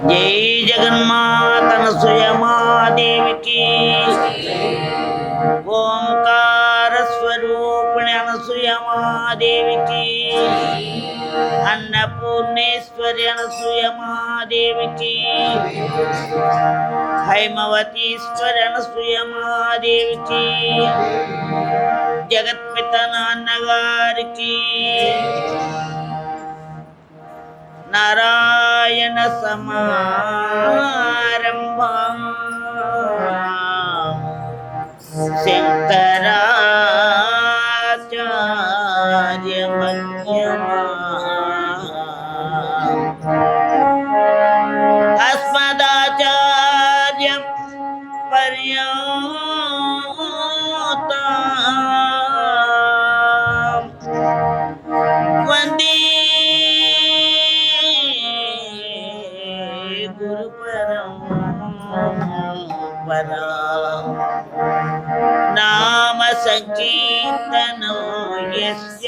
జై జగన్మాత అనసూయమాదేవి की ఓంకార స్వరూపిణి అనసూయమాదేవి की अन्नपूर्णेश्वरी అనసూయమాదేవి की హైమవతీశ్వరి అనసూయమాదేవి की జగత్పిత నాన్నగారికి నారాయణ సమారంభా శంకరాచార్య మధ్యమా అస్మదాచార్య పర్యంత వందే గురు పరంపరా నామ సంకీర్తనో యస్య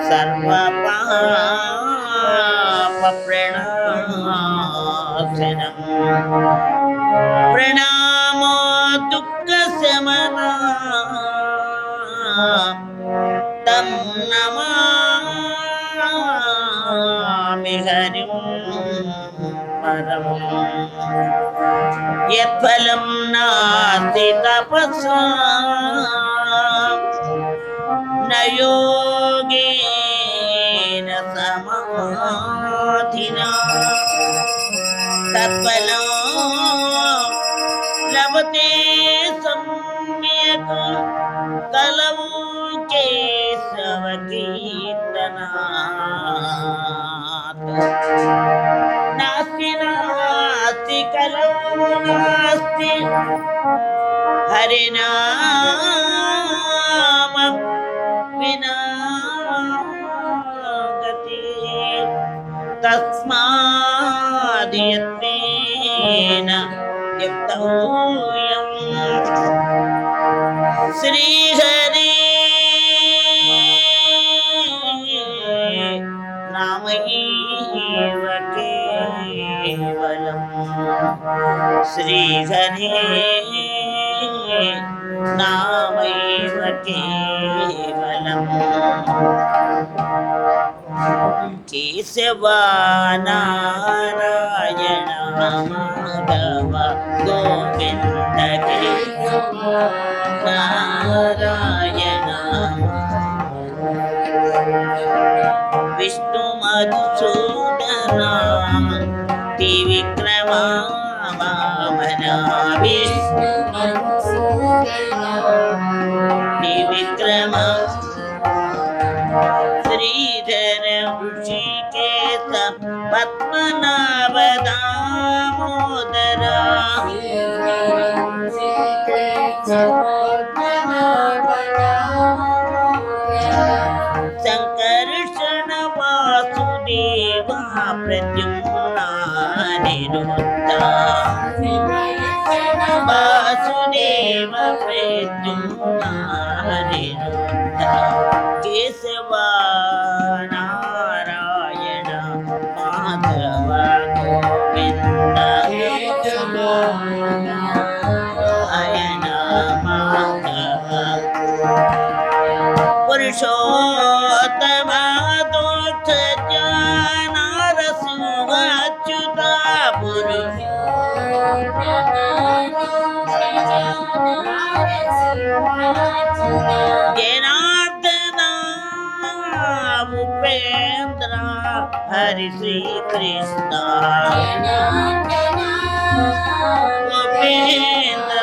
సర్వ పాప ప్రణాశనం ప్రణామో దుఃఖ శమన తం నమామి హరిం పరం యత్ఫలం నాస్తి తపసా న యోగేన సమాధినా తత్ఫలం లభతే సమ్యక్ కలవు కేశవ కీర్తనాత్ నాస్తి నాస్తి కలవు నాస్తి హరినామ వినా గతి తస్మాద్ యత్నేన యక్తవ్యం శ్రీహరి నామైవ కేవలం శ్రీహరి నామైవ కేవలం కేశవా నారాయణ మాధవ గోవింద నారాయణ విష్ణు మధుసూదన త్రివిక్రమ వామన విష్ణు త్రివిక్రమ శ్రీధర ఋషికేశ పద్మనాభ దామోదర సంకర్షణ వాసుదేవ ప్రద్యుమ్న నిరుద్ధ వాసుదేవ ప్రద్యుమ్న నిరుద్ధ కేశవ నారాయణ మాధవ గోవింద నారాయణ మాధవ పురుషోత్తమ దోక్ష నరసింహచ్యుత జనార్దన ఉపేంద్ర హరి శ్రీ కృష్ణ ఉపేంద్ర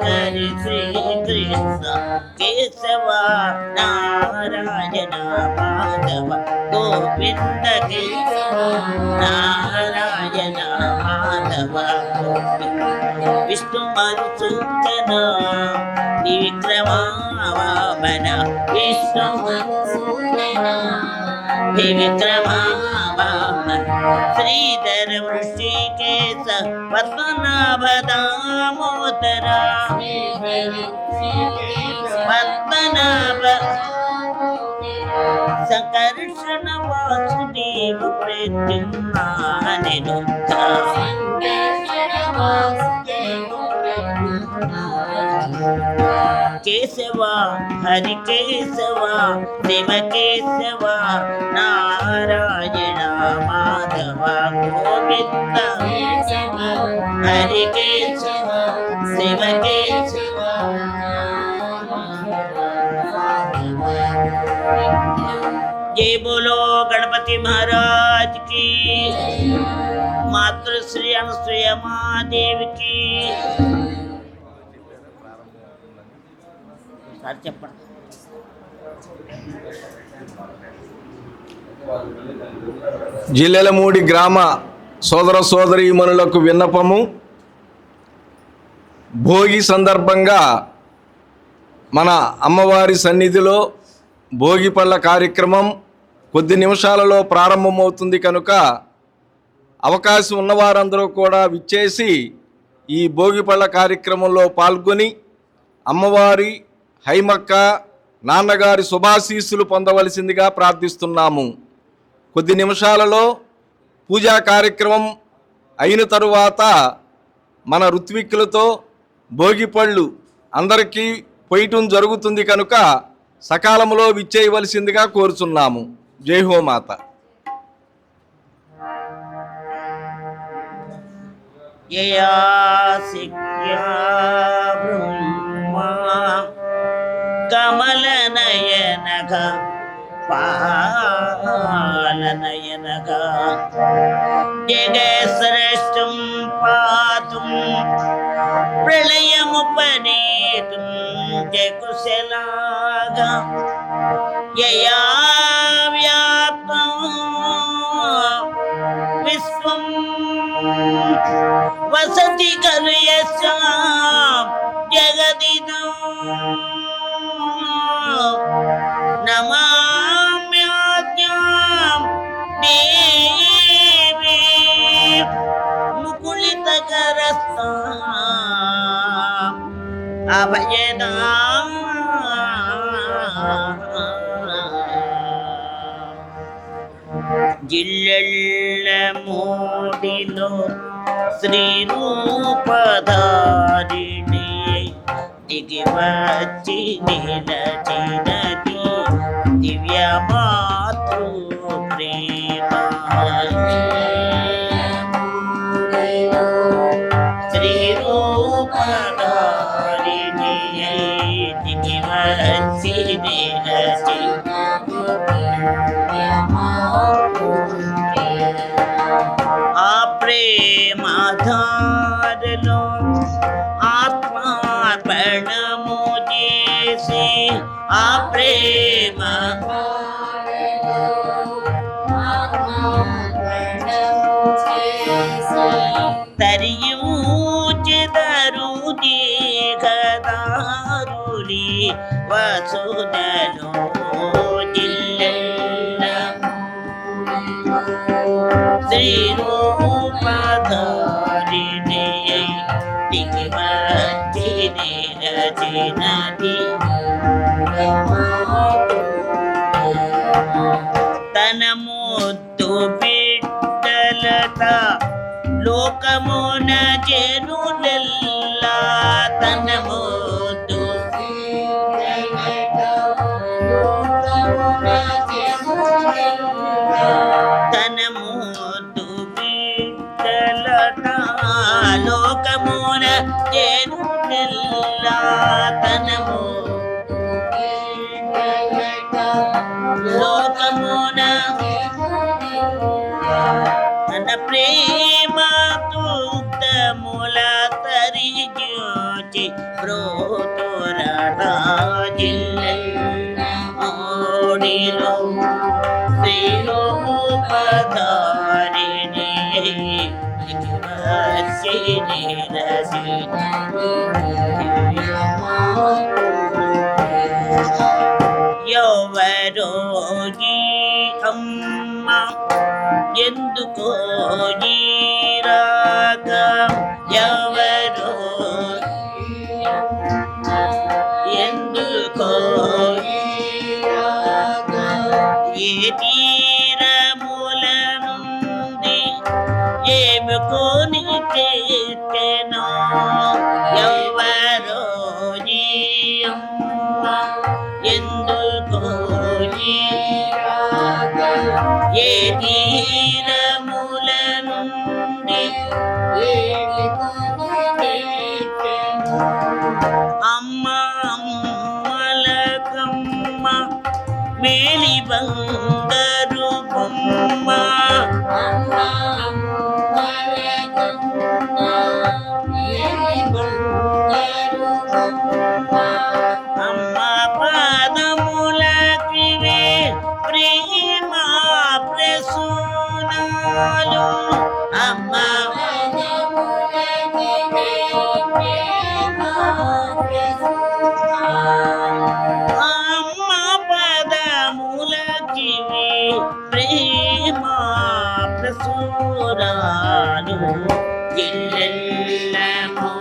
హరి శ్రీ కృష్ణ కేశవ నారాయణ మాధవ గోవింద నారాయణ మాధవ విష్ణు మధుసూదన త్రివిక్రమ వామన విష్ణు త్రివిక్రమ వామన శ్రీధర వృషికేశ పద్మనాభ దామోదర పద్మనాభ సంకర్షణ వాసుదేవ ప్రద్యుమ్నానిరుద్ధ కేశవ హరి కేశవ శివ కేశవ నారాయణ మాధవ గోవింద హరి కేశవ శివ కేశవ जय बोलो गणपति महाराज की, मातृश्री अनुसुया महादेव की। జిల్లెలమూడి గ్రామ సోదర సోదరీమణులకు విన్నపము. భోగి సందర్భంగా మన అమ్మవారి సన్నిధిలో భోగి పళ్ళ కార్యక్రమం కొద్ది నిమిషాలలో ప్రారంభమవుతుంది కనుక అవకాశం ఉన్నవారందరూ కూడా విచ్చేసి ఈ భోగి పళ్ళ కార్యక్రమంలో పాల్గొని అమ్మవారి హైమక్క నాన్నగారి శుభాశీస్సులు పొందవలసిందిగా ప్రార్థిస్తున్నాము. కొద్ది నిమిషాలలో పూజా కార్యక్రమం అయిన తరువాత మన ఋత్విక్కులతో భోగిపళ్ళు అందరికీ పోయటం జరుగుతుంది కనుక సకాలంలో విచ్చేయవలసిందిగా కోరుచున్నాము. జై హో మాత. జయా సిక్యా బ్రహ్మా కమలనయనగ పాలనయనగ జగశ్రేష్టం పాతుం ప్రళయముపనేతుం జకుశలాగా యయా వ్యాప్తం విశ్వం వసతి ఖలు యస్యాం జగదిదం నమామ్యాద్యాం దేవీ ముకుళితకరస్తాం అభయదాం జిల్లెళ్ళమూడిలో శ్రీరూపధారిణి దిగి వచ్చి నిలచినది దివ్య మాతృ ప్రేమ. శ్రీరూపధారిణి దిగి వచ్చి నిలచి ఆ ప్రేమధారలో ఆత్మార్పణము చేసి ఆ ప్రేమ తరియూచెదరు దేహదారులి వసుదలో శ్రీరూపధారిణి దిగి వచ్చి నిలచినది తన ముద్దు బిడ్డలత లోకమున జనులెల్లా తన ముద్దు తన ముద్దు బిడ్డలత లోకమున జనులెల్లా తన లోకమున తన ప్రేమ తుగ్ధముల తరిజూచి ప్రోతురడాజిల్లమూడిలో శ్రీరూపధారిణి వచ్చి ఎవరోగి అమ్మ ఎందుకో జీరాక ఎవరో ఎందుకో తీరముల నుండి ఏముకొని తెచ్చెనో ఎవరో ఈ అమ్మ ఎందుకో ఈ రాగ ఏ తీరముల నుండి అమ్మ అమ్మలకమ్మ మేలి బంగారు బొమ్మ అమ్మ పాదములకివే ప్రేమ ప్రసూనాలు అమ్మ అమ్మ పదములకివే ప్రేమ ప్రసూనాలు ఎల్లెల్లము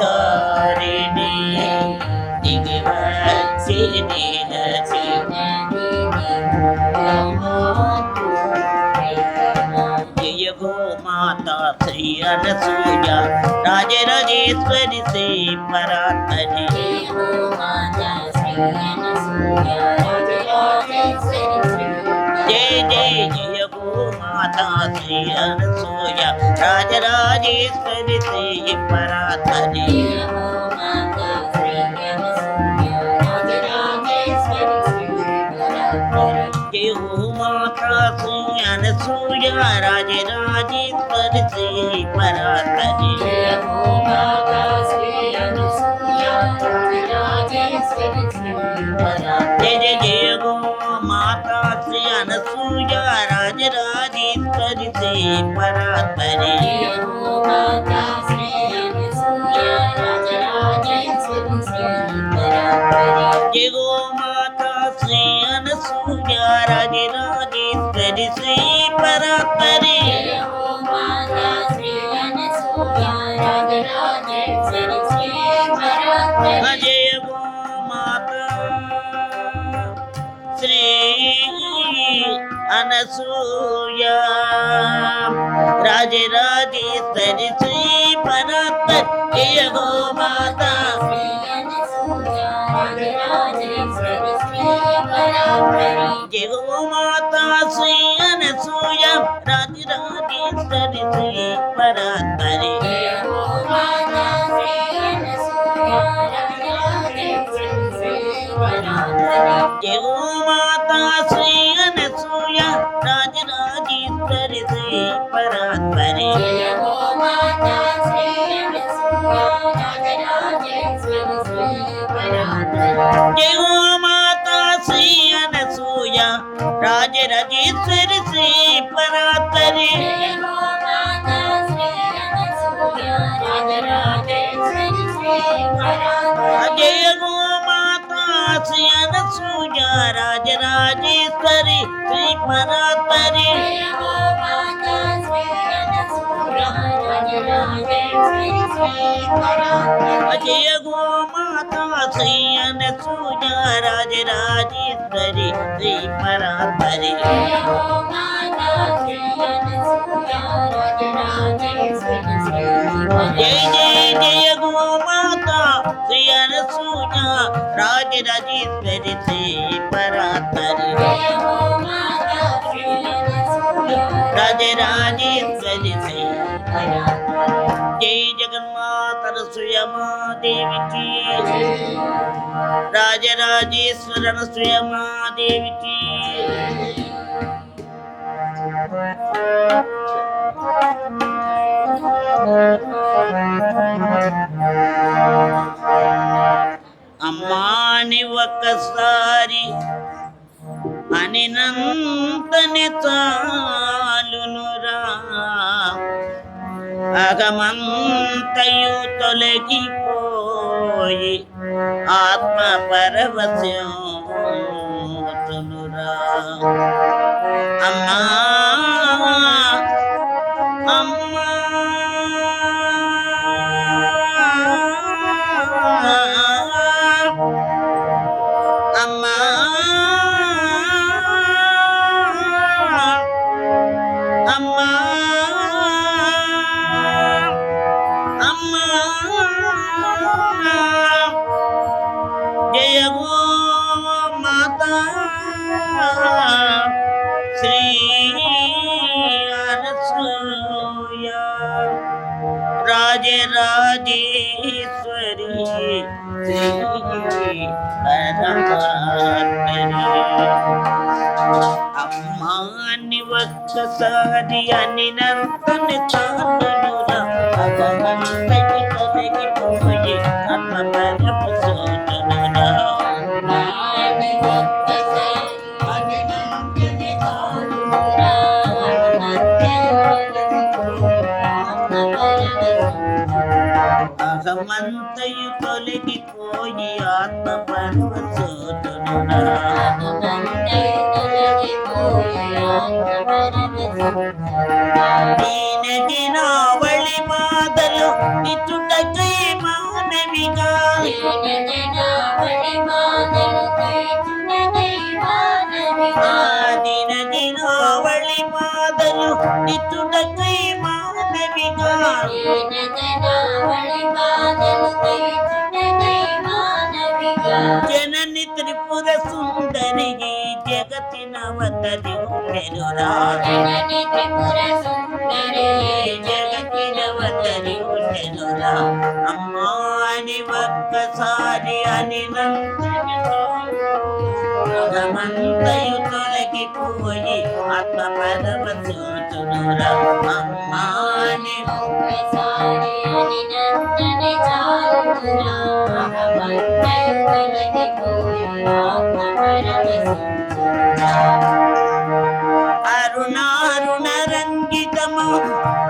శ్రీరూపధారిణి దిగివచ్చి నిలచి జయ గో మాతా శ్రీ అనసూయ రాజరాజేశ్వరి శ్రీ పరాత్మని జయ జయ జయ గో మాతా శ్రీ అనసూయ రాజరాజేశ్వరి శ్రీ పరాత్మని జయ గో మాతా శ్రీ అనసూయ రాజరాజేశ్వరి శ్రీ పరాత్మని జయ జయ జయ గో మాతా శ్రీ అనసూయ రాజరాజేశ్వరి శ్రీ పరాత్మని జయ గో మాతా శ్రీ అనసూయ రాజరాజేశ్వరి శ్రీ పరాత్మని జయ గో మాతా శ్రీ అనసూయ రాజరాజేశ్వరి శ్రీ పరాత్మని జయ గో మాతా జయ గో మాతా శ్రీ అనసూయ రాజరాజేశ్వరి శ్రీ పరాత్మని జయ గో మాతా శ్రీ అనసూయ రాజరాజేశ్వరి శ్రీ పరాత్మని జయ గో మాతా శ్రీ అనసూయ రాజరాజేశ్వరి శ్రీ పరాత్మని జయ గో మాతా శ్రీ అనసూయ రాజరాజేశ్వరి శ్రీ పరాత్మని జయ గో మాతా శ్రీ అనసూయ రాజరాజేశ్వరి శ్రీ పరాత్మని జయ జయ జయ గో మాతా శ్రీ అనసూయ రాజరాజేశ్వరి శ్రీ పరాత్మని రాజరాజేశ్వరి శ్రీ జయ జగన్మాత అనసూయమాదేవికి రాజరాజేశ్వర అనసూయమాదేవికి అమ్మాని ఒక్కసారి అనినంతని చాలునురా అగమంతయు తొలగిపోయి ఆత్మ పరవశమురా అమ్మా అమ్మా జయ గో మాతా శ్రీ అనసూయ రాజరాజేశ్వరి శ్రీ పరమాత్మని అమ్మాని ఒక్కసారి అనినంతని చాలునురా భగవంతుని తొలగిపోయి ఆత్మ పరమశోధనురా అహమంతయు తొలగిపోయి ఆత్మ పరమశోధనురా దీనకి నావళి బాధలు ఇటుటకై మానవిగా దీనకి నావళి బాధలు ఇటుటకై మానవిగా జనని త్రిపుర సుందరి జగతి నవతరి ఉండెనురా జగతి నవతరి ఉండెనురా అమ్మా అని ఒక్కసారి అని నమంతయు తొలగిపోయి ఆత్మ పరమశోధనురా అమ్మా అని ఒక్కసారి అని నంతని చాలునురా అరుణారుణ రంగితము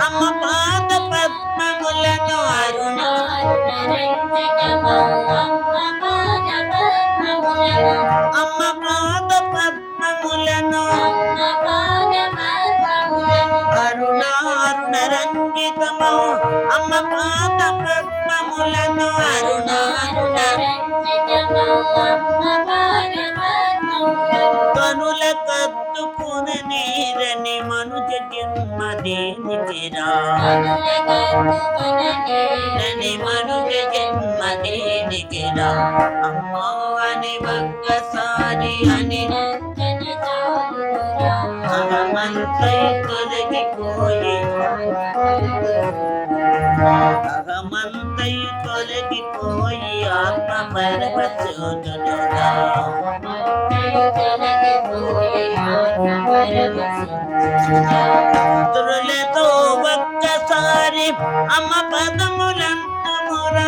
అమ్మ పాద పద్మములను అమ్మ పాద పద్మములను అరుణారుణ రంగితము అమ్మ పాద పద్మములను అరుణారుణ కనుల కత్తుకున నీరని మనుజ జన్మ దేనికిరా మనుజ జన్మ దేనికిరా అమ్మా అని ఒక్కసారి అని అహమంతయు తొలగిపోయి అహమంతయు తొలగిపోయి ఆత్మ పరమశోధనురా తురులతో ఒక్కసారి అమ్మ పదములంతమురా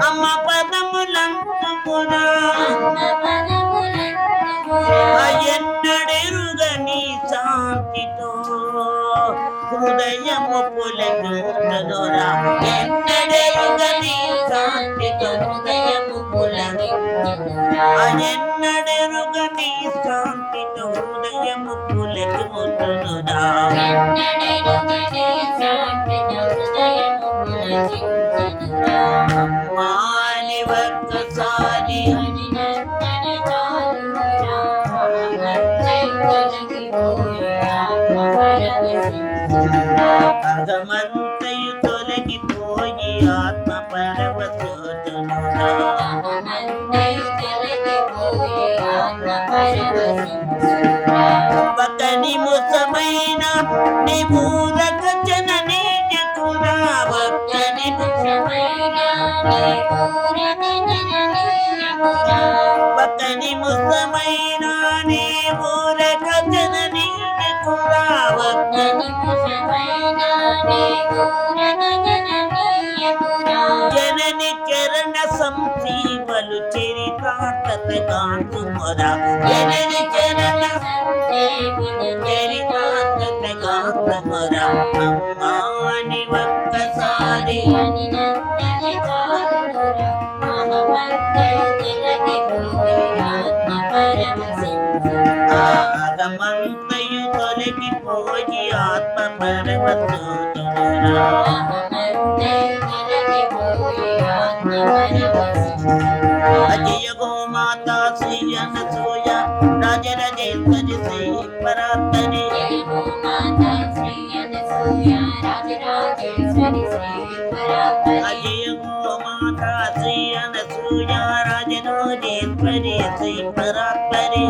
అమ్మ పదములంతమురా ఎన్నడెరుగని శాంతితో హృదయము పులకించదురా ఎన్నడెరుగని శాంతితో హృదయము పులకించదురా ఎన్నడెరుగని శాంతితో హృదయము పులకించదురా అమ్మాని ఒక్కసారి అహమంతయు తొలగిపోయి ఆత్మ పరమశోధనురా పక్కని ముసమైన నిమూలక జననీ జకురా పక్కని పక్కని ముసమైన నిమూలక జననీ జకురా జనని చరణ సంశీవలు చరితార్థత గాంతుమరా జనని చరణ చరితార్థత గాంతుమరా అమ్మాని ఒక్కసారి ఆగమంతయు తొలగిపోయి ఆత్మ పరమశోధనురా అజయ గో మాతా శ్రీ అనసూయ రాజరాజేశ్వరి శ్రీ పరాత్మని అజయ గోమాత శ్రీ అనసూయ రాజరాజేశ్వరి శ్రీ పరాత్పరి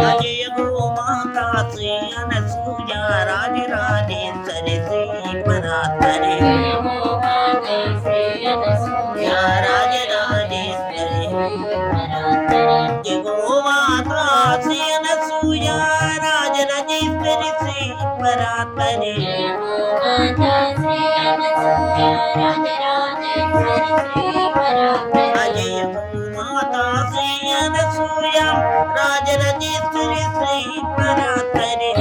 అజయ గోమాత శ్రీ అనసూయ రాజరాజేశ్వరి శ్రీ పరాత్పరి రాజరాజేశ్వరి గోమాత శ్రీ అనసూయ రాజరాజేశ్వరి శ్రీ పరాత్పరి అజయ గోమాత శ్రీ అనసూయ రాజరాజేశ్వరి శ్రీ పరాత్పరి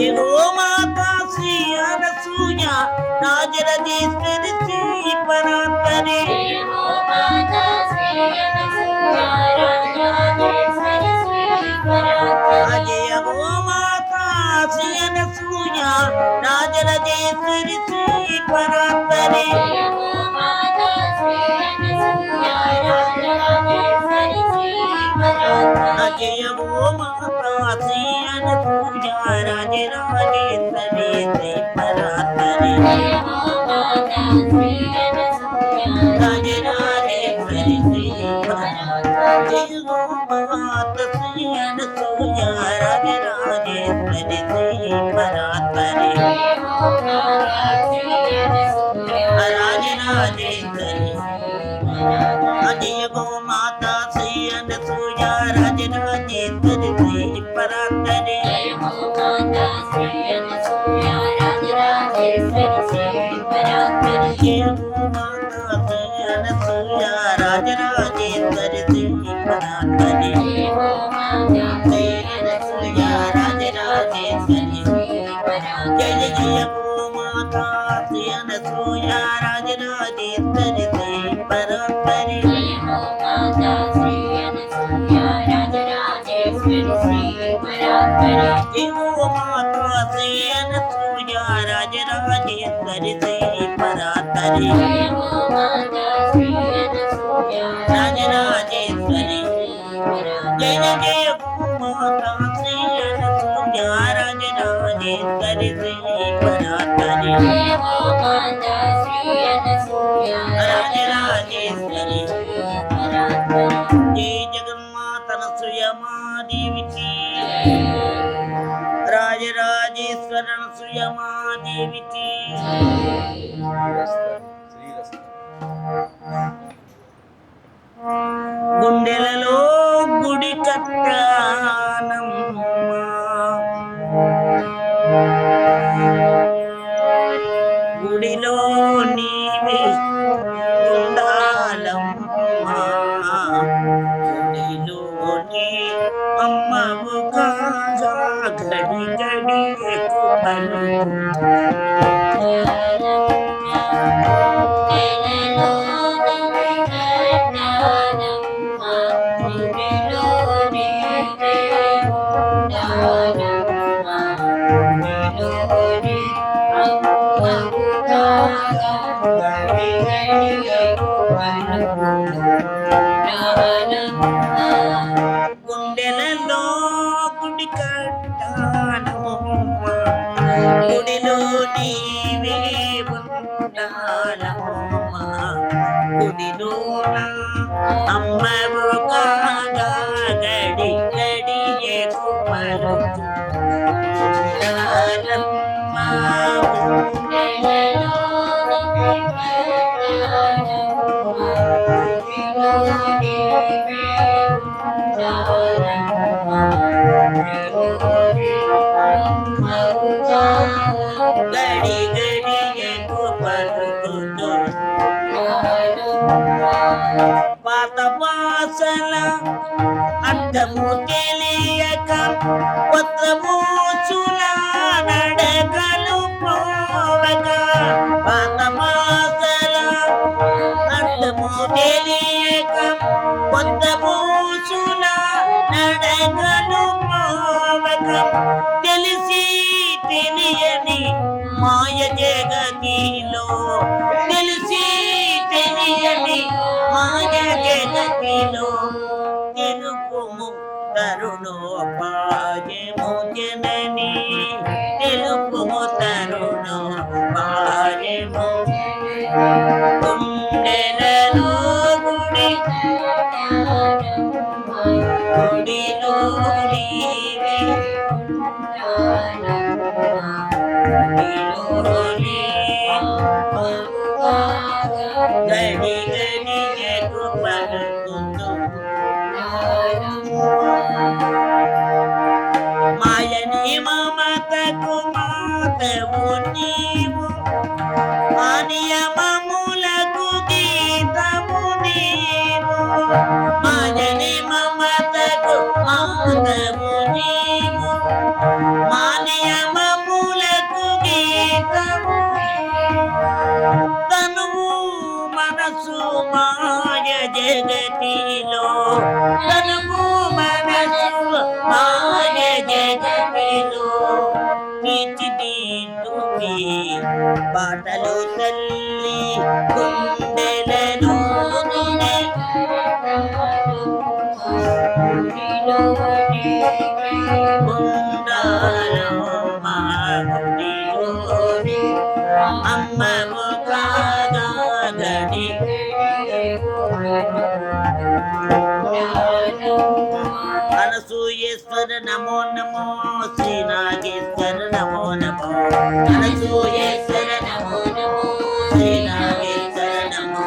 గోమాత శ్రీ అనసూయ రాజరాజేశ్వరి శ్రీ పరాత్పరి అజయ గోమాత శ్రీ అనసూయ రాజరాజేశ్వరి శ్రీ పరాత్పరి అజయ గోమాత శ్రీ అనసూయ రాజరాజేశ్వరి శ్రీ పరాత్పరి రాజరాజేశ్వరి శ్రీ పరాత్పరి గోమాత శ్రీ అనసూయ రాజరాజేశ్వరి శ్రీ పరాత్పరి రాజరాజేశ్వరి అజయ గోమాత శ్రీ అనసూయ రాజరాజేశ్వరి శ్రీ పరాత్పరి అజయ గోమాత శ్రీ అనసూయ రాజరాజేశ్వరి శ్రీ పరాత్పరి శ్రీ అనసూయ రాజరాజేశ్వరి జయ జయ గోమాత శ్రీ అనసూయ రాజరాజేశ్వరి శ్రీ పరాత్పరి గోమాత శ్రీ అనసూయ రాజరాజేశ్వరి శ్రీ పరాత్పరి రాజరాజేశ్వరి జయ జయ గోమాత శ్రీ అనసూయ రాజరాజేశ్వరి శ్రీ పరాత్పరి రాజరాజేశ్వరి జయ జగన్మాత అనసూయమాదేవికి రాజరాజేశ్వర అనసూయమాదేవికి గుండెలలో గుడి కట్టానమ్మా గుడిలో నీవే ఉండాలమ్మా గుడిలోని అమ్మవు కాగా గడి గడి కుమలు గుండెలలో గుడి కట్టానమ్మా గుడిలో నీవే ఉండాలమ్మా గుడిలోన అమ్మవు కాగా గడి గడి కుమలు గడి గడి పలుకుతూ పాత వాసల అర్థము తెలియక కొత్త మూచుల నడకలు పోవక పాత వాసల అర్థము తెలియక కొత్త మూచుల నడకలు పోవక తెలిసి తెలియని మాయ జగతిలో తెలిసి తెలియని మాయ జగతిలో గుండెలలో గుడి గుడిలో నీవే గడి గడి జగు పలుకుతూ మాయని మమతకు మాతవు నీవు మానియమములకు గీతము నీవు మాయని మమతకు మాతవు నీవు మానియమములకు గీతము తనువు మనసు మాయ జగతిలో తనువు మనసు మాయ జగతిలో తీర్చిదిద్దుకే పాటలు తల్లి గుండెలలో గుండాలో మా గుడిలోని అమ్మవు కాగా గడి అనసూయేశ్వర నమో నమో శ్రీ నాగేశ్వర నమో నమో అనసూయేశ్వర నమో నమో శ్రీ నాగేశ్వర నమో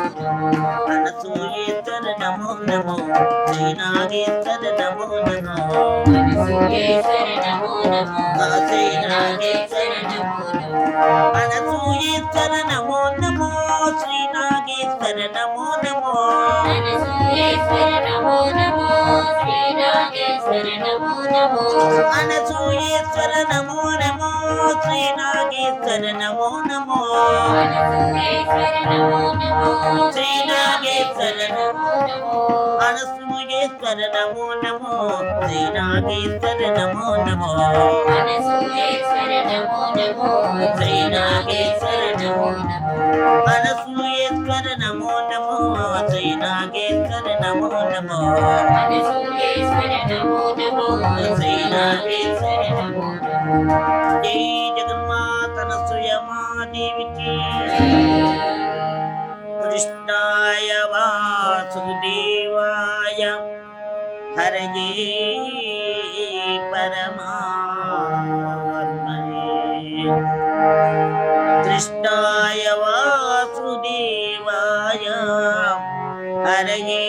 అనసూయేశ్వర నమో నమో శ్రీ నాగేశ్వర నమో నమో అనసూయేశ్వర నమో నమో శ్రీ నాగేశ్వర నమో నమో అనసూయేశ్వర నమో నమో శ్రీ నాగేశ్వర నమో నమో అనసూయేశ్వర నమో నమో శ్రీ నాగేశ్వర నమో నమో అనసూయేశ్వర నమో నమో శ్రీ నాగేశ్వర నమో నమో అనసూయేశ్వర నమో నమో శ్రీ నాగేశ్వర నమో నమో అనసూయేశ్వర నమో నమో శ్రీ నాగేశ్వర నమో నమో అనసూయేశ్వర నమో నమో శ్రీ నాగేశ్వర నమో నమో అనసూయేశ్వర నమో నమో శ్రీ నాగేశ్వర నమో నమో అనసూయేశ్వర నమో నమో శ్రీ నాగేశ్వర నమో నమో జై జగన్మాత అనసూయమాదేవికి కృష్ణాయ వాసుదేవాయ హరయే పరమాత్మనే కృష్ణాయ వాసుదేవాయ హరయే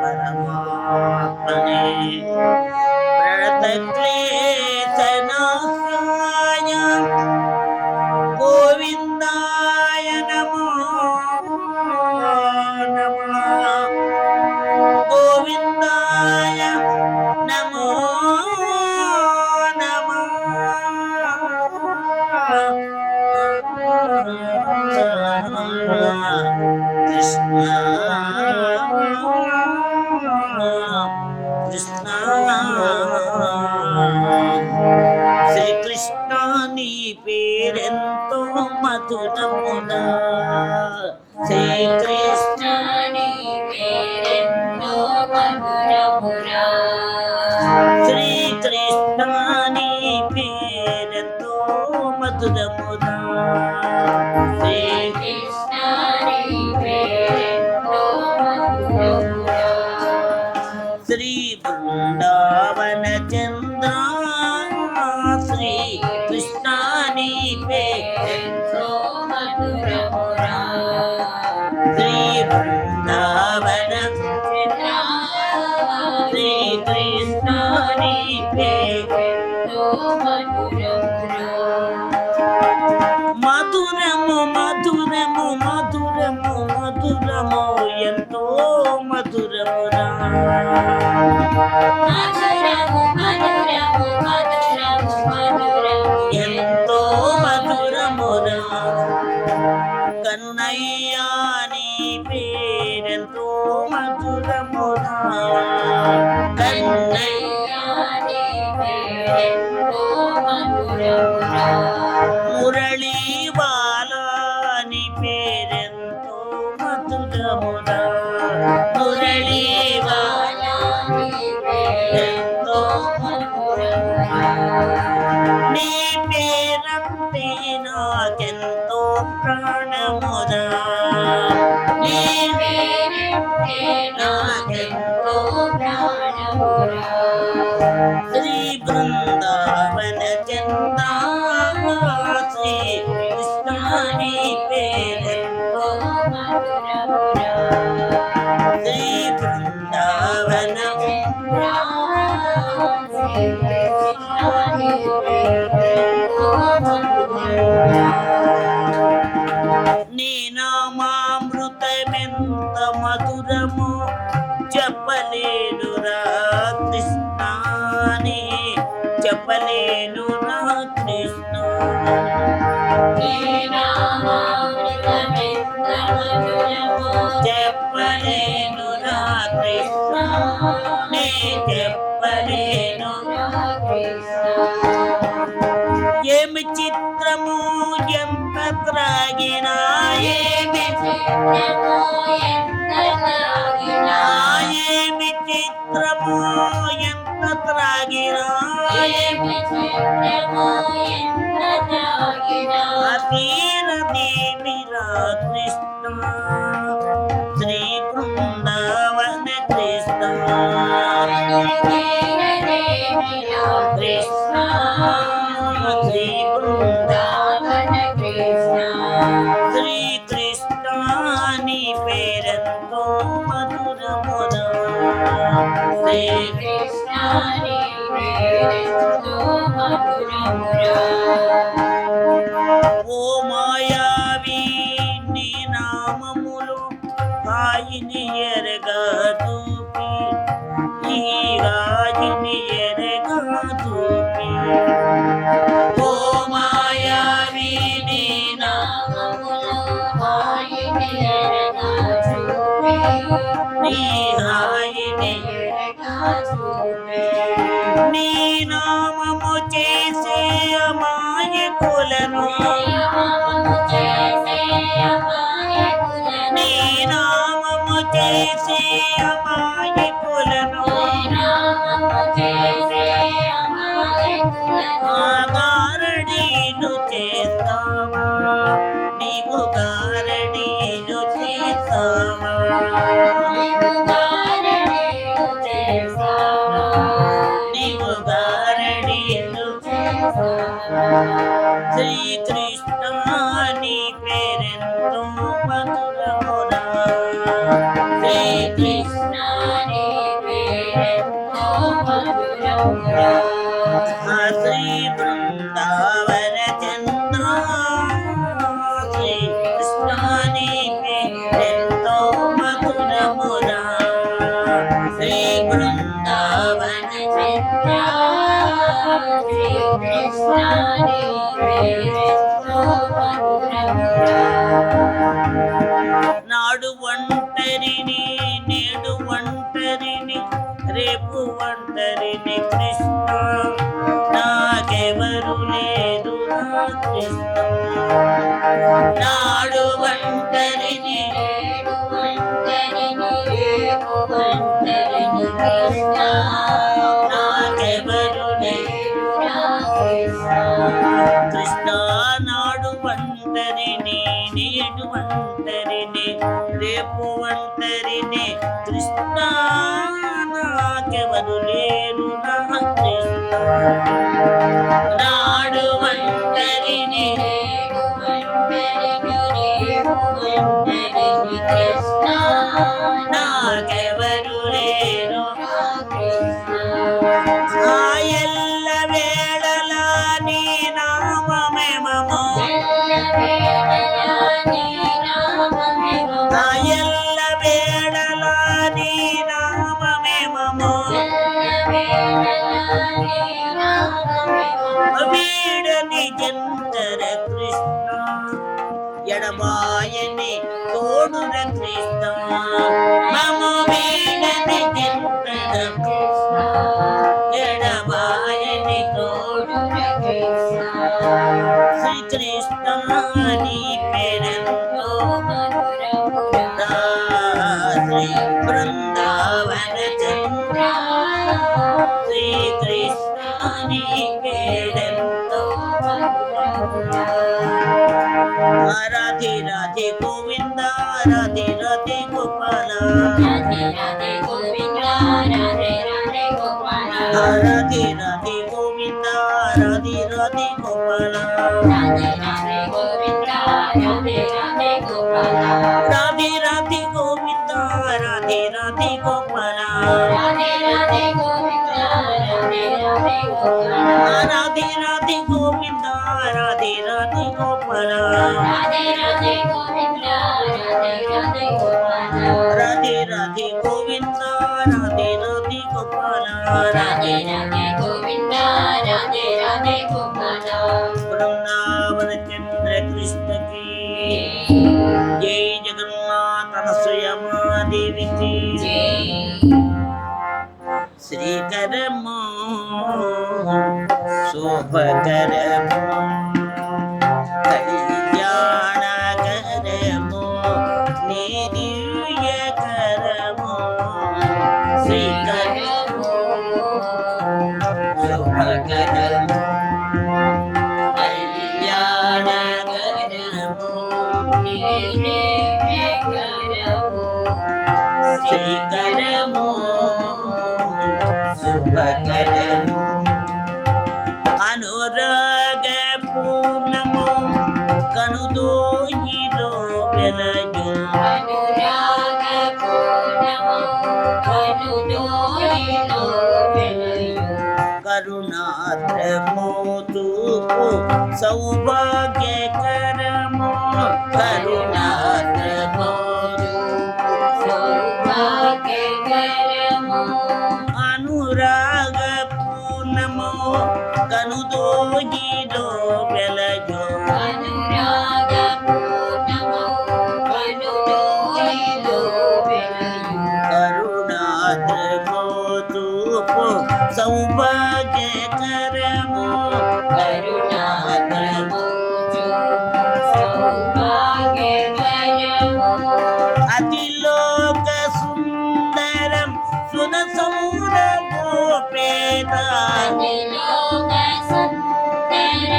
పరమాత్మనే ప్రణతక్లేశనాశాయ గోవిందాయ నమో నమః గోవిందాయ నమో నమః కృష్ణ కృష్ణ శ్రీకృష్ణ నీ పేరెంతో మధురమునా శ్రీకృష్ణ నీ పేరెంతో మధురమునా శ్రీకృష్ణ నీ పేరెంతో మధురమునా శ్రీకృష్ణ నీ పేరెంతో మధురమునా శ్రీ బృందావన చంద్ర శ్రీ కృష్ణ నీ పేరెంతో మధురమునా శ్రీ బృందావన చంద్ర శ్రీ కృష్ణ నీ పేరెంతో మధురమునా మధురము మధురము మధురము మధురము ఎంతో మధురమురా మధురము మధురము మధురము మధురము ఎంతో మధురమురా కన్నయ్య నీ పేరెంతో మధురమురా కన్నయ్య నీ పేరెంతో మధురమురా మురళీ బాలా నీ పేరెంతో మధురమురా మురళీ బాలా నీ పేరెంతో మధురమురా నీ పేరంటే నాకెంతో ప్రాణమురా నీవేనంటే నాకెంతో ప్రాణమురా శ్రీ బృందావన చందా శ్రీ కృష్ణాని పేరెంతో మధురమురా శ్రీ బృందావన శ్రీ కృష్ణాని పేరెంతో మధురమురా నీ నామామృతమెంత మధురము చెప్పలేనురా కృష్ణ నీ చెప్పలేనురా కృష్ణ నీ నామామృతమెంత మధురము చెప్పలేనురా కృష్ణ నీ చెప్పలేనురా కృష్ణ ఏమి చిత్రము ఎంత త్రాగినా ఏమి చిత్రము ఎంత త్రాగినా ఏమి చిత్రము ఎంత త్రాగినా ఏమి చిత్రము ఎంత త్రాగినా తీరదేవిరా కృష్ణ శ్రీ బృందావన కృష్ణ తీరదేవిరా కృష్ణ శ్రీ బృందావన కృష్ణ శ్రీ కృష్ణ నీ పేరెంతో మధురమురా శ్రీ కృష్ణ నీ పేరెంతో మధురమురా ఓ మాయావి నీ నామములు హాయిని ఎరగా చూపి ఈ రాజిని ఎరగా చూపి ఓ మాయావి నీ నామములు హాయిని ఎరగా చూపి నీ హాయిని ఎరగా చూపి నీ నామము చేసే అమాయకులను నీ నామము చేసే అమాయకులను గారడీలు చేస్తావా నీవు గారడీలు చేస్తావా నీవు గారడీలు శ్రీకృష్ణ నీ పేరెంతో మధురమురా శ్రీకృష్ణ నీ పేరెంతో మధురమురా శ్రీ బృందావన చంద్ర శ్రీ కృష్ణ నీ పేరెంతో మధురమురా శ్రీ బృందావన చంద్ర శ్రీ కృష్ణ నీ పేరెంతో మధురమురా నాడు ఒంటరిని నేడు ఒంటరిని రేపు ఒంటరిని కృష్ణ నాకెవరు లేరు నా కృష్ణ నాడు ఒంటరిని నేడు ఒంటరిని రేపు ఒంటరిని కృష్ణ నాకెవరు లేరు నా కృష్ణ కృష్ణ నాడు ఒంటరిని నేడు ఒంటరిని రేపు ఒంటరిని కృష్ణ నాకెవరు లేరు నా కృష్ణ నాడు ఒంటరిని నేడు ఒంటరిని రేపు ఒంటరిని కృష్ణ నాకెవరు లేరు నా కృష్ణ ఎల్ల వేళలా నీ నామమే మమో ఎల్ల వేళలా నీ నామమే మమో వీడని జంతర కృష్ణ ఎడబాయని తోడుర కృష్ణ మమ వీడని జంతర కృష్ణ ఎడబాయని తోడుర కృష్ణ శ్రీకృష్ణ నీ పేరెంతో మధురమురా శ్రీ బృందావన చంద్ర శ్రీకృష్ణ నీ పేరెంతో మధురమురా రాధే రాధే గోవింద రాధే రాధే గోపాల రాధే రాధే గోవింద రాధే రాధే గోపాల రాధే రాధే గోవింద రాధే రాధే గోపాల రాధే రాధే గోవింద రాధే రాధే గోపాల రాధే రాధే గోవింద రాధే రాధే గోపాల రాధే రాధే గోవింద రాధే రాధే గోపాల రాధే రాధే గోవింద రాధే రాధే గోపాల రాధే రాధే గోవింద రాధే రాధే గోపాల రాధే రాధే గోవింద రాధే రాధే గోపాల రాధే రాధే గోవింద రాధే రాధే గోపాల బృందావన చంద్ర కృష్ణ की जय जगन्नाथ स्वयमादेवी की श्रीकरमो शोभकरमो कल्याणकरमो निदिव्यकरमो श्रीकरमो शोभकरमो శ్రీకరము శుభకరము అనురాగ పూర్ణము కనుదోయిలో వెలయు అనురాగ పూర్ణము కనుదోయిలో వెలయు కరుణాద్రము తూపు సౌభాగ్యకరము కరుణాద్రము సౌభాగ్యకరము అనురాగ పూర్ణము కనుదోగిలో వెలయు అనురాగ పూర్ణము కనుదోయిలో వెలయు కరుణాద్రము తూపు సౌభాగ్యకరము కరుణాద్రము సౌభాగ్యకరము అతిలోక సుందరం సున సౌరభోపేత అతిలోక సుందర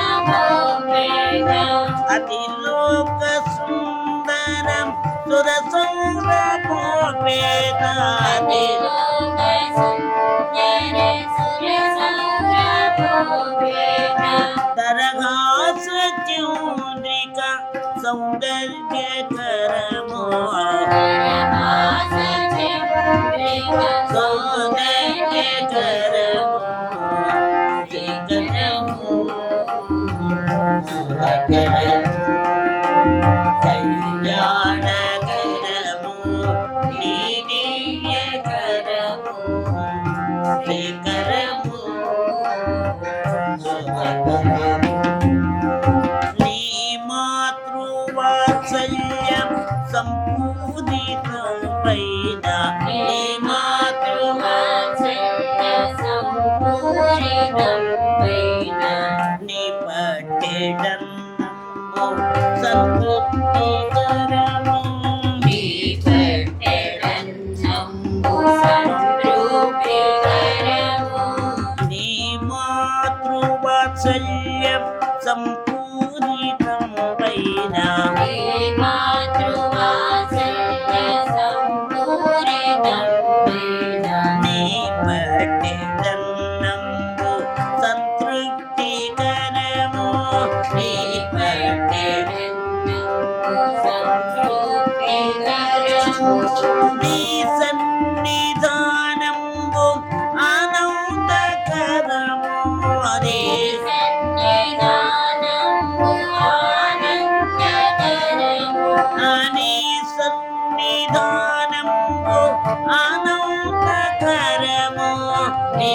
సురసౌరభోపేత అతిలోక సుందరం సుర సౌరభోపేత అతిలోక సుందర సురసౌరభోపేత తరగాస చౌంద్రిక సౌందర్యకరము సౌందర్యకరము శ్రీకరము శుభకరము కళ్యాణకరము నీదివ్యకరము శ్రీకరము శుభకరము నీ మాతృవాత్సల్యం సంపూజితం పైన నీ నీ పట్టెడన్నము సంతృప్తికరము నీ మాతృవాత్సల్యం సంపూజితం పైన నీ పట్టెడన్నము సంతృప్తికరము నీ నీ సన్నిధానంబు ఆనందకరము నీ నీ సన్నిధానంబు ఆనందకరము నీ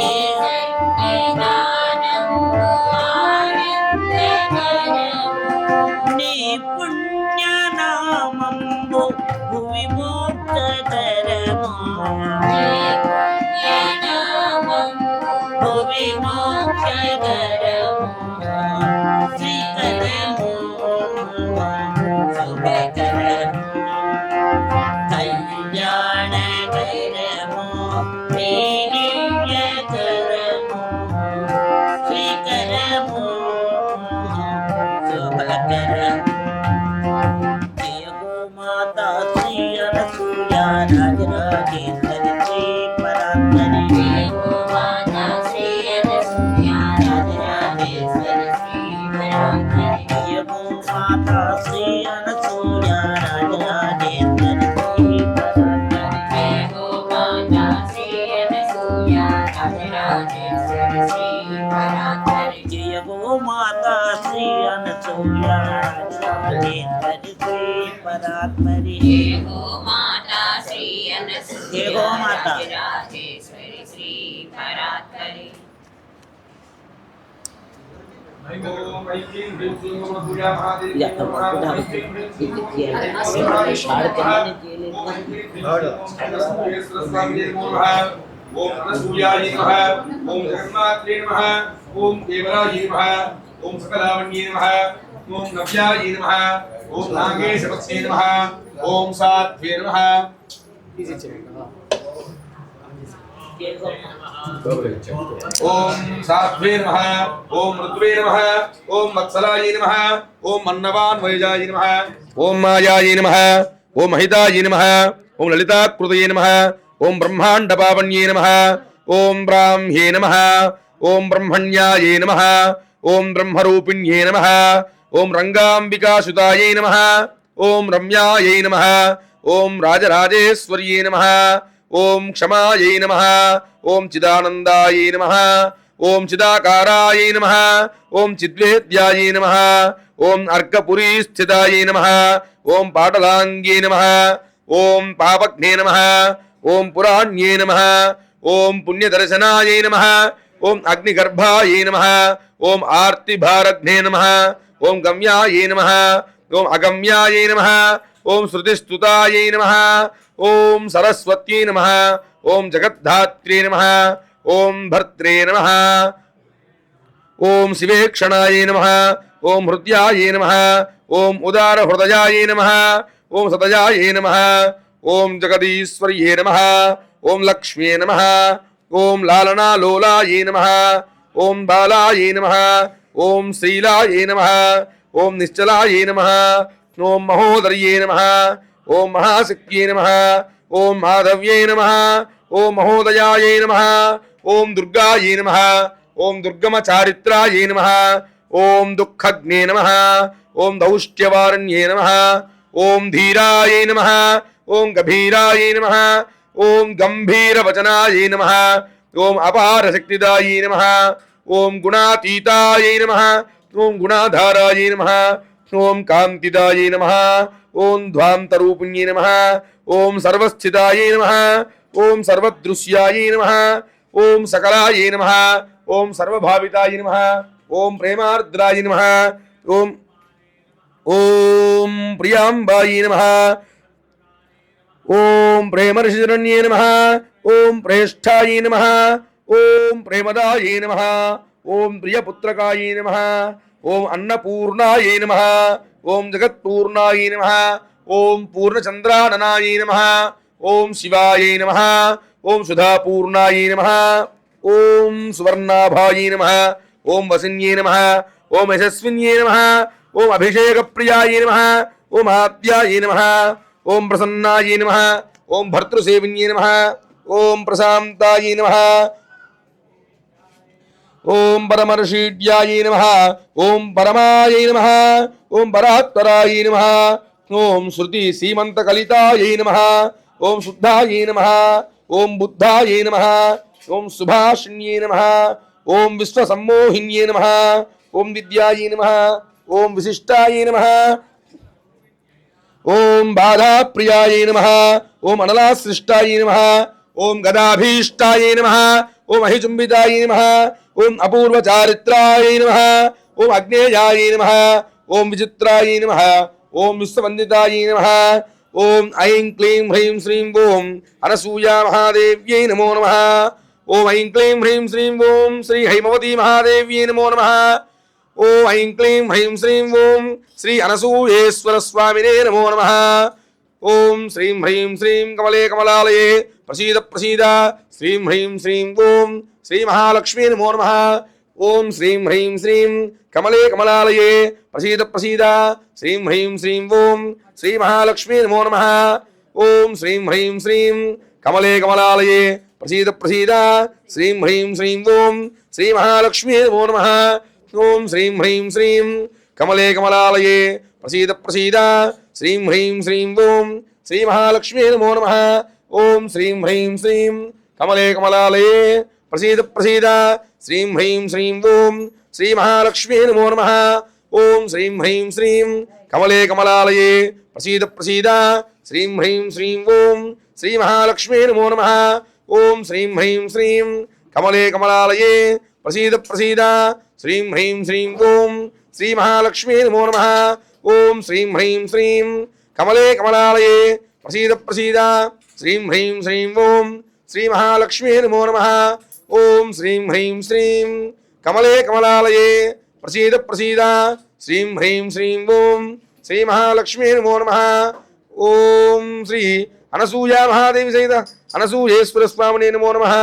నీ పుణ్యనామంబు భువి మోక్షకరము భువి మోక్షకరము శ్రీకరము శుభకరము కళ్యాణకరము నీదివ్యకరము శ్రీకరము శుభకరము हरि श्री परात्परी जय हो माता श्री जय हो माता। राजेश्वरी श्री परात्परी। ओम सूर्याय नमः, ओम जगन्नाथाय नमः, ओम देवराय नमः, ओम सकलावन्ये नमः, ओम नव्याय नमः, ओम नागेशवत्से नमः, ओम साध्वे नमः। ओम साध्वे नमः, ओम ऋत्वे नमः, ओम वत्सलाय नमः, ओम मन्नवान वैजाय नमः, ओम मायाय नमः, ओम महिताय नमः, ओम ललिताकृतये नमः, ओम ब्रह्मांडपावन्ये नमः, ओम ब्राह्म्ये नमः, ओम ब्रह्मण्याये नमः, ओम ब्रह्मरूपिण्ये नमः, ओम रंगांबिकासुताये नमः, ओम रम्याये नमः, ओम राजराजेश्वर्ये नमः, ओम क्षमायै नमः, ओम चिदानंदायै नमः, ओम चिदाकारायै नमः, ओम चिद्वेद्यायै नमः, ओम अर्कपुरी स्थितायै नमः, ओम पाटलांग्ये नमः, ओम पापघ्ने नमः, ओम पुराण्ये नमः, ओम पुण्यदर्शनायै नमः, ओम अग्निगर्भायै नमः, ओम आर्तिभारघ्ने नमः, ओम गम्यायै नमः, ओम अगम्यायै नमः, ओम श्रुतिस्तुतायै नमः, ओम सरस्वत्यै नमः, ओम जगद्धात्रे नमः, ओम भर्त्रे नमः, ओम शिवेक्षणाय नमः, ओम हृदयाय नमः, ओम उदारहृदयाय नमः, ओम सदयाय नमः, ओम जगदीश्वर्ये नमः, ओम लक्ष्म्ये नमः, ओम लालनालोलाय नमः, ओम बालाय नमः, ओम श्रीलाय नमः, ओम निश्चलाय नमः, ओम महोदर्ये नमः, ओम महाशक्त्यै नमः, ओम माधव्ये नमः, ओम महोदयाय नमः, ओम दुर्गायै नमः, ओम दुर्गमचारित्राय नमः, ओम दुःखग्ने नमः, ओम दौष्ट्यवारण्ये नमः, ओम धीराय नमः, ओम गभीराय नमः, ओम गंभीरवचनाय नमः, ओम अपारशक्तिदाय नमः, ओम गुणातीताय नमः, ओम गुणाधाराय नमः, ओम कांतिदाय नमः, ओम ध्वान्तरूपिण्ये नमः, ओम सर्वस्थिताय नमः, ओम सर्वदृश्याय नमः, ओम सकलाय नमः, ओम सर्वभाविताय नमः, ओम प्रेमार्द्राय नमः, ओम प्रियांबाय नमः, ओम प्रेमर्षिरण्ये नमः, ओम प्रेष्ठाय नमः, ओम प्रेमदाय नमः, ओम प्रियपुत्रकाय नमः, ओम अन्नपूर्णाय नमः, ओम जगत्पूर्णाय नमः, ओम पूर्णचंद्राननाय नमः, ओम शिवाय नमः, ओम सुधापूर्णाय नमः, ओम सुवर्णाभाय नमः, ओम वसिन्ये नमः, ओम यशस्विन्ये नमः, ओम अभिषेकप्रियाय नमः, ओम आद्याय नमः, ओम प्रसन्नाय नमः, ओम भर्तृसेविन्ये नमः, ओम प्रशान्ताय नमः, ओम परमर्षीड्याय नमः, ओम परमाय नमः, ओम परात्पराय नमः, ओम श्रुति सीमंतकलिताय नमः, ओम शुद्धाय नमः, ओम बुद्धाय नमः, ओम सुभाषिण्ये नमः, ओम विश्वसम्मोहिन्ये नमः, ओम विद्याय नमः, ओम विशिष्टाय नमः, ओम बाधाप्रियाय नमः, ओम अनलासृष्टाय नमः, ओम गदाभीष्टाय नमः, ओम अहिचुंबिताय नमः, ओम अपूर्वचारित्राय नमः, ओम अग्नेयाय नमः, ओम विचित्राय नमः, ओम विश्ववंदिताय नमः, ओम ऐं क्लीं ह्रीं श्रीं ओम अनसूया महादेव्यै नमो नमः, ओम ऐं क्लीं ह्रीं श्रीं ओम श्री हैमवती महादेव्यै नमो नमः, ओम ऐं क्लीं ह्रीं श्रीं ओम श्री अनसूयेश्वर स्वामिने नमो नमः, ओम श्रीं ह्रीं श्रीं कमले कमलालये प्रसीद प्रसीद श्रीं ह्रीं श्रीं ओम श्री महालक्ष्मी नमो नमः, ओम श्रीं ह्रीं श्रीं कमले कमलालये प्रसीद प्रसीद श्रीं ह्रीं श्रीं ओम श्री महालक्ष्मी नमो नमः, ओम श्रीं ह्रीं श्रीं कमले कमलालये प्रसीद प्रसीद श्रीं ह्रीं श्रीं ओम श्री महालक्ष्मी नमो नमः, ओम श्रीं ह्रीं श्रीं कमले कमलालये प्रसीद प्रसीद श्रीं ह्रीं श्रीं ओम श्री महालक्ष्मी नमो नमः, ओम श्रीं ह्रीं श्रीं कमले कमलालये प्रसीद प्रसीद श्रीं ह्रीं श्रीं ओम श्री महालक्ष्मी नमो नमः, ओम श्रीं ह्रीं श्रीं कमले कमलालये प्रसीद प्रसीद श्रीं ह्रीं श्रीं ओं श्री महालक्ष्मी नमो नमः ओं श्रीं ह्रीं श्रीं कमले कमलालये प्रसीद प्रसीद श्रीं ह्रीं श्रीं ओं श्री महालक्ष्मी नमो नमः ओं श्रीं ह्रीं श्रीं कमले कमलालये प्रसीद प्रसीद श्रीं ह्रीं श्रीं ओं श्री महालक्ष्मी नमो नमः ओं श्रीं ह्रीं श्रीं कमले कमलालये प्रसीद प्रसीद श्रीं ह्रीं श्रीं ओं श्री महालक्ष्मी नमो नमः ओं श्री अनसूया महादेवी सहित अनसूयेश्वर स्वामिने नमो नमः।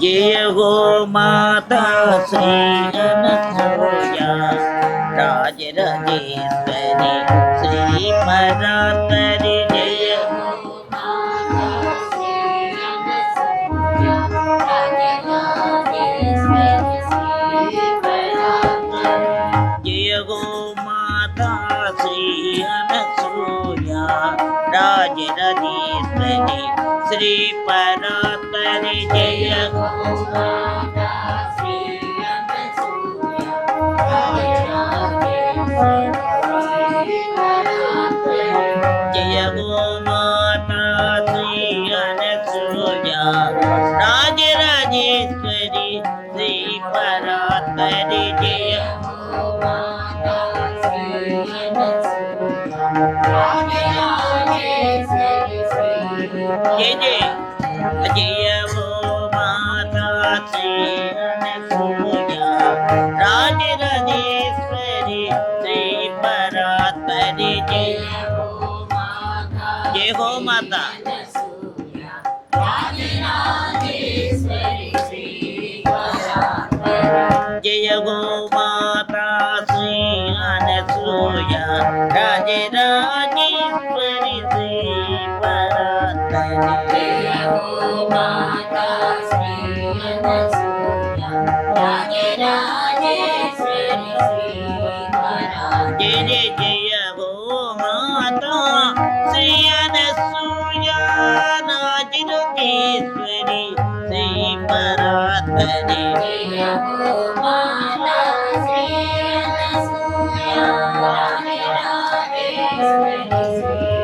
जय हो माता श्री अनसूया राजराजेश्वरी श्री परात्परी जय हो माता श्री अनसूया राजराजेश्वरी श्री परात्परी जय हो माता श्री अनसूया राजराजेश्वरी श्री परात्परी जय हो माता श्री अनसूया राजराजेश्वरी जय हो माता श्री अनसूया राजराजेश्वरी श्री परात्परी जय हो माता श्री अनसूया राजराजेश्वरी जय जय जय हो माता श्री अनसूया राजराजेश्वरी श्री परात्परी जय हो माता जय हो माता राजराजेश्वरी श्री परात्परी जय हो माता श्री अनसूया राजराजेश्वरी श्री परात्परी जय हो माता श्री अनसूया राजराजेश्वरी श्री परात्परी जय जय जय हो माता श्री अनसूया राजराजेश्वरी श्री परात्परी जय हो माता श्री अनसूया राजराजेश्वरी श्री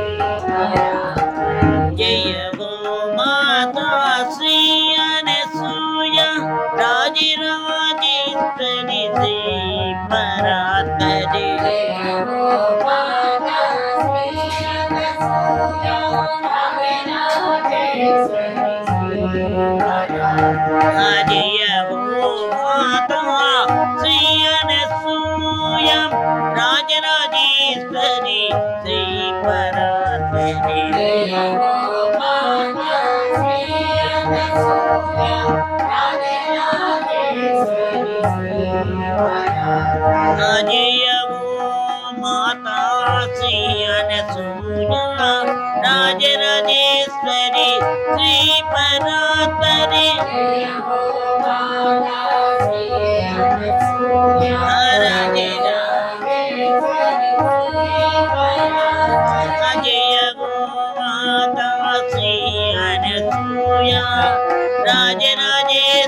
परात्परी जय हो माता श्री अनसूया राजराजेश्वरी श्री परात्परी जय हो माता श्री अनसूया राजराजेश्वरी श्री परात्परी जय हो माता श्री अनसूया राजराजेश्वरी श्री परात्परी जय हो माता श्री अनसूया राजराजेश्वरी श्री परात्परी जय हो माता श्री अनसूया राजराजेश्वरी श्री परात्परी जय हो माता श्री अनसूया राजराजेश्वरी श्री परात्परी जय हो माता श्री अनसूया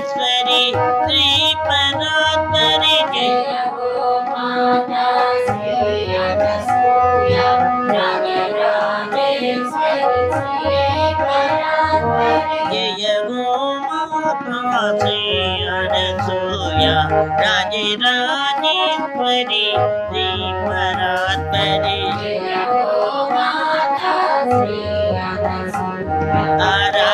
राजराजेश्वरी श्री परात्परी जय हो माता श्री अनसूया राजराजेश्वरी श्री परात्परी जय हो माता श्री अनसूया राजराजेश्वरी श्री परात्परी जय हो माता श्री अनसूया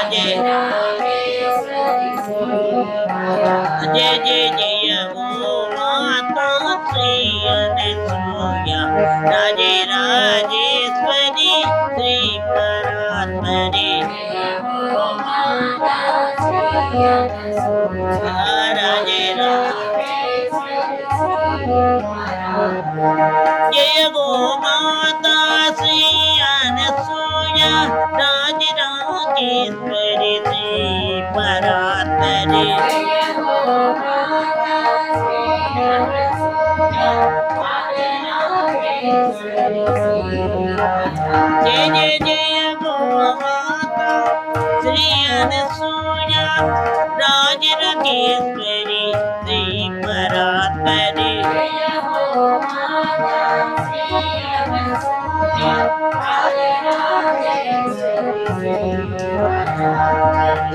राजराजेश्वरी श्री परात्परी जय जय जय हो माता श्री अनसूया राजराजेश्वरी श्री परात्परी जय हो माता श्री अनसूया राजराजेश्वरी जय हो माता श्री जय जय जय गो माता श्री अनसूय राजराजेश्वरी श्री परात्परी जय हो माता श्री अनसूय राजराजेश्वरी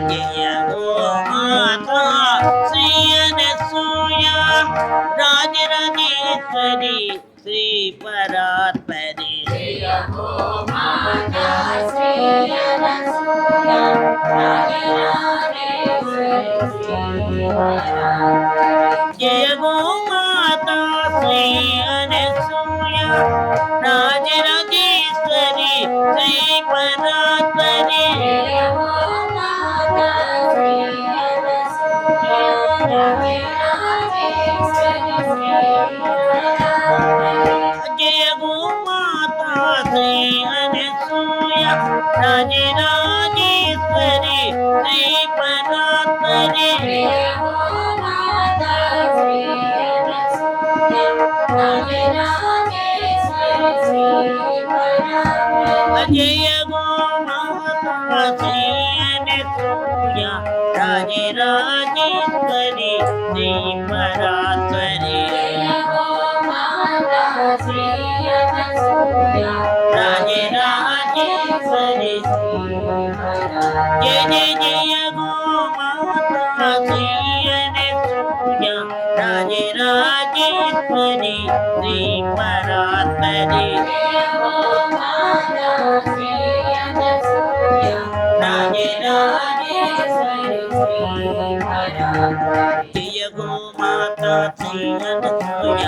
जय गो माता श्री अनसूय राजराजेश्वरी श्री परात्परी जय हो माता श्री अनसूय राजराजेश्वरी जय गो माता श्री अनसूय राजराजेश्वरी श्री परात्परी जय हो माता श्री अनसूय राजराजेश्वरी जय गो माता श्री अनसूय राजराजेश्वरी श्री परात्परी जय हो माता श्री अनसूय राजराजेश्वरी जय गो माता श्री अनसूय राजराजेश्वरी श्री परात्परी जय हो माता श्री अनसूय राजराजेश्वरी जय जय जय गो माता श्री अनसूय राजराजेश्वरी श्री परात्परी जय हो माता श्री अनसूय राजराजेश्वरी जय गो माता श्री अनसूय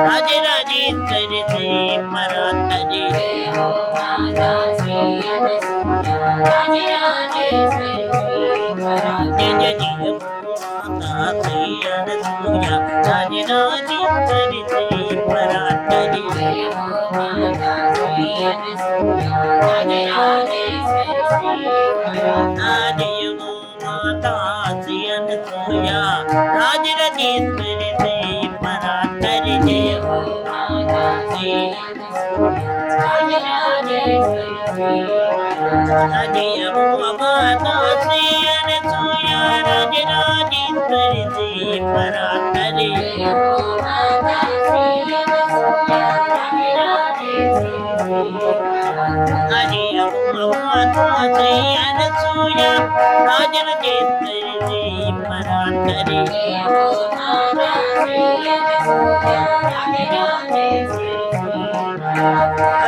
राजराजेश्वरी श्री परात्परी जय हो माता श्री अनसूय राजराजेश्वरी जय जय जय गो माता श्री अनसूय राजराजेश्वरी श्री परात्परी जय हो माता श्री अनसूय राजराजेश्वरी जय गो माता श्री अनसूय राजराजेश्वरी श्री परात्परी जय जय हो माता श्री अनसूय राजराजेश्वरी जय गो माता श्री अनसूय राजराजेश्वरी श्री परात्परी जय हो माता श्री अनसूय राजराजेश्वरी जय गो माता श्री अनसूय राजराजेश्वरी श्री परात्परी जय हो माता श्री अनसूय राजराजेश्वरी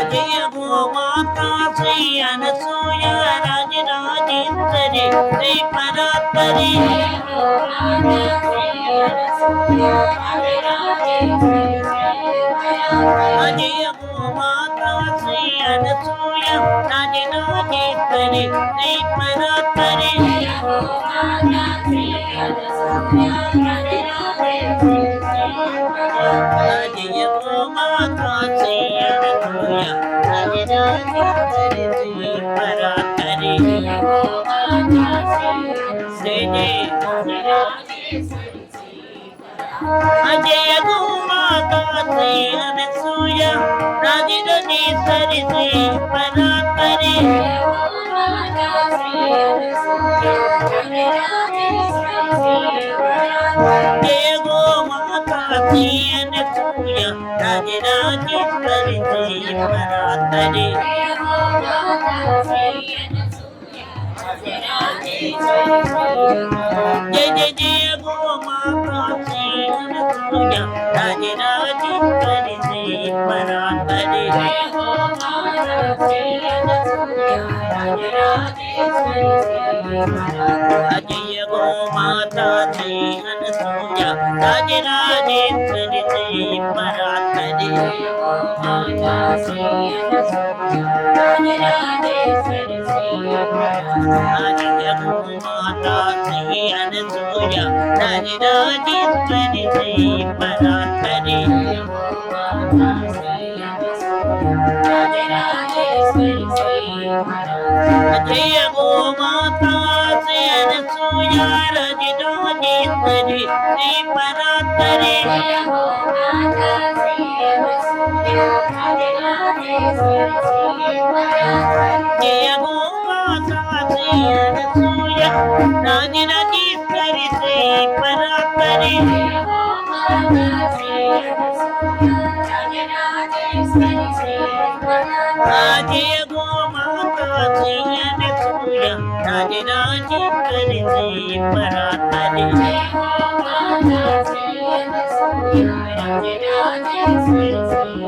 जय गो माता श्री अनसूय राजराजेश्वरी श्री परात्परी जय हो माता श्री अनसूय राजराजेश्वरी जय गो माता श्री अनसूय राजराजेश्वरी श्री परात्परी जय हो माता श्री अनसूय राजराजेश्वरी जय गो माता श्री अनसूय राजराजेश्वरी श्री परात्परी जय हो माता श्री जय जय राजराजेश्वरी जय गो माता श्री अनसूय राजराजेश्वरी श्री परात्परी जय हो माता श्री अनसूय राजराजेश्वरी जय गो माता श्री अनसूय राजराजेश्वरी श्री परात्परी जय हो माता श्री अनसूय राजराजेश्वरी जय जय जय गो माता श्री अनसूय राजराजेश्वरी श्री परात्परी जय हो माता श्री अनसूय राजराजेश्वरी जय गो माता श्री अनसूय राजराजेश्वरी श्री परात्परी जय हो माता श्री अनसूय राजराजेश्वरी जय गो माता श्री अनसूय राजराजेश्वरी श्री परात्परी जय हो माता श्री अनसूय राजराजेश्वरी जय गो माता श्री అనసూయ రజరాజేశ్వరి శ్రీ పరాత్పరి జయ హో మాతా శ్రీ అనసూయ రాజరాజేశ్వరి శ్రీ పరాత్పరి జయ గో మాతా శ్రీ అనసూయ రాజరాజేశ్వరి శ్రీ పరాత్పరి జయ హో మాతా శ్రీ అనసూయ రాజరాజేశ్వరి శ్రీ పరాత్పరి జయ గో మాతా శ్రీ అనసూయ రాజరాజేశ్వరి శ్రీ పరాత్పరి జయ హో మాతా శ్రీ అనసూయ రాజరాజేశ్వరి శ్రీ